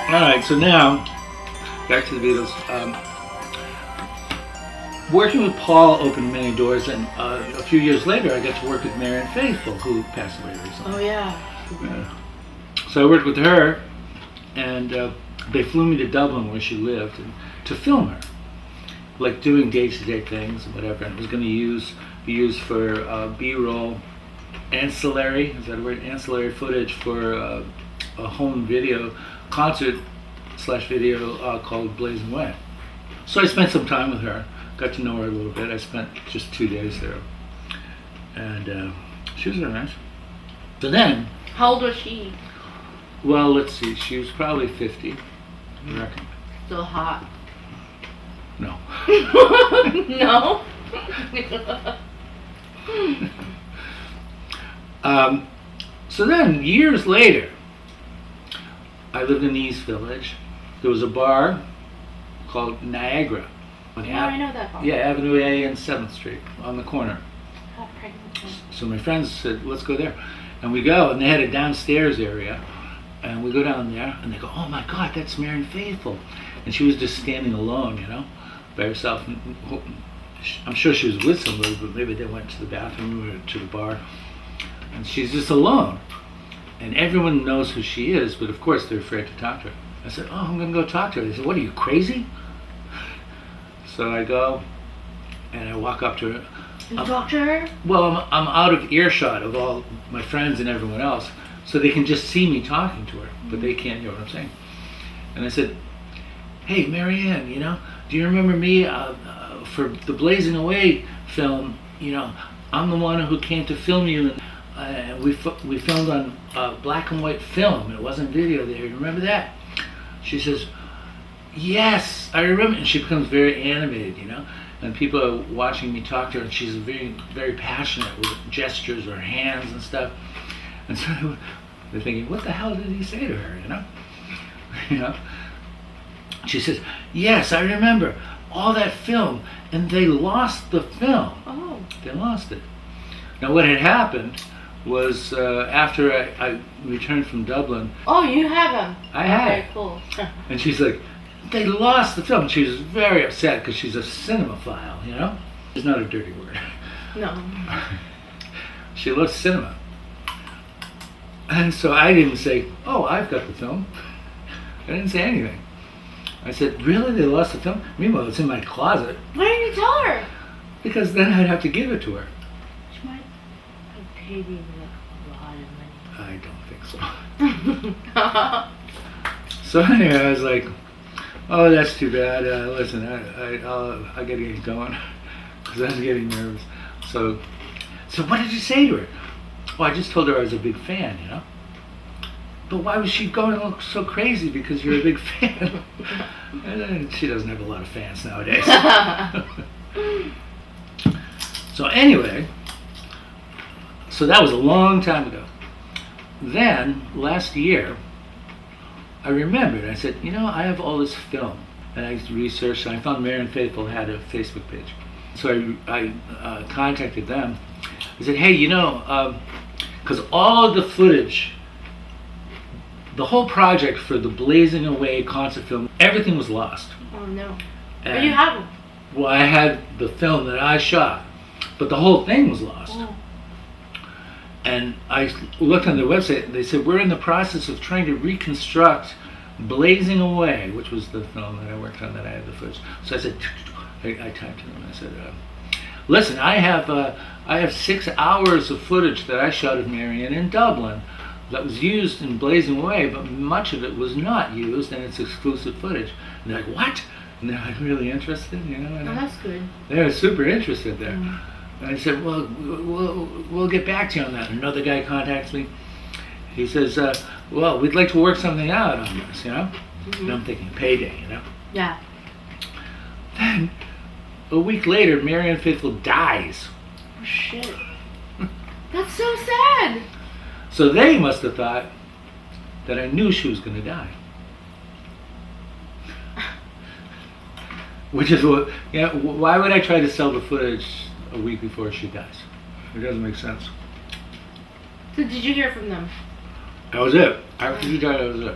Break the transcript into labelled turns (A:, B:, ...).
A: All right, so now back to the Beatles. Working with Paul opened many doors, and a few years later, I got to work with Marianne Faithfull, who passed away recently.
B: Oh yeah.
A: So I worked with her, and they flew me to Dublin, where she lived, to film her, like doing day-to-day things and whatever. And it was going to be used for B-roll, ancillary. Is that a word? Ancillary footage for a home video concert/video called Blazing Away. So I spent some time with her. Got to know her a little bit. I spent just 2 days there, and she was very nice. So then,
B: How old was she?
A: well, let's see. She was probably 50, I reckon.
B: Still hot.
A: No.
B: No.
A: So then, years later, I lived in the East Village. There was a bar called Niagara.
B: Oh, I know that bar.
A: Yeah, Avenue A and 7th Street on the corner.
B: How pregnant.
A: So my friends said, let's go there. And we go, and they had a downstairs area. And we go down there, and they go, oh my God, that's Marianne Faithfull. And she was just standing alone, by herself. I'm sure she was with somebody, but maybe they went to the bathroom or to the bar. And she's just alone. And everyone knows who she is, but of course they're afraid to talk to her. I said, oh, I'm going to go talk to her. They said, what, are you crazy? So I go, and I walk up to her.
B: You talk to her?
A: Well, I'm out of earshot of all my friends and everyone else, so they can just see me talking to her, but they can't hear what I'm saying. And I said, hey, Marianne, do you remember me for the Blazing Away film? I'm the one who came to film you, and we filmed on black and white film. It wasn't video there. You remember that? She says, yes, I remember. And she becomes very animated, and people are watching me talk to her, and she's very, very passionate with gestures, her hands and stuff. And so they're thinking, what the hell did he say to her, She says, yes, I remember all that film, and they lost the film.
B: Oh.
A: They lost it. Now what had happened was after I returned from Dublin.
B: Oh, you have them.
A: I had.
B: Very cool.
A: And she's like, they lost the film. She was very upset because she's a cinemaphile, It's not a dirty word.
B: No.
A: She loves cinema. And so I didn't say, oh, I've got the film. I didn't say anything. I said, really? They lost the film? Meanwhile, it's in my closet.
B: Why didn't you tell her?
A: Because then I'd have to give it to her.
B: She might have paid you a lot of money.
A: I don't think so. So anyway, I was like, oh, that's too bad. Listen, I got to get going because I was getting nervous. So what did you say to her? Well, I just told her I was a big fan, But why was she going so crazy because you're a big fan? And she doesn't have a lot of fans nowadays. So anyway, so that was a long time ago. Then, last year, I remembered. I said, I have all this film. And I researched, and I found Marianne Faithfull had a Facebook page. So I contacted them. I said, hey, because all of the footage, the whole project for the Blazing Away concert film, everything was lost.
B: Oh, no.
A: And,
B: But you have them.
A: Well, I had the film that I shot, but the whole thing was lost.
B: Oh.
A: And I looked on their website, and they said, we're in the process of trying to reconstruct Blazing Away, which was the film that I worked on that I had the footage. So I said, I typed to them, I said, listen, I have 6 hours of footage that I shot of Marianne in Dublin that was used in Blazing Away, but much of it was not used, and it's exclusive footage. And they're like, what? And they're like really interested,
B: Oh, that's good.
A: They were super interested there.
B: Mm.
A: And I said, well, we'll get back to you on that. Another guy contacts me. He says, well, we'd like to work something out on this,
B: Mm-hmm.
A: And I'm thinking, payday,
B: Yeah.
A: Then, a week later, Marianne Faithfull dies.
B: Oh, shit. That's so sad.
A: So they must have thought that I knew she was going to die. Which is what, why would I try to sell the footage a week before she dies? It doesn't make sense.
B: So did you hear from them?
A: That was it. After she died, that was it.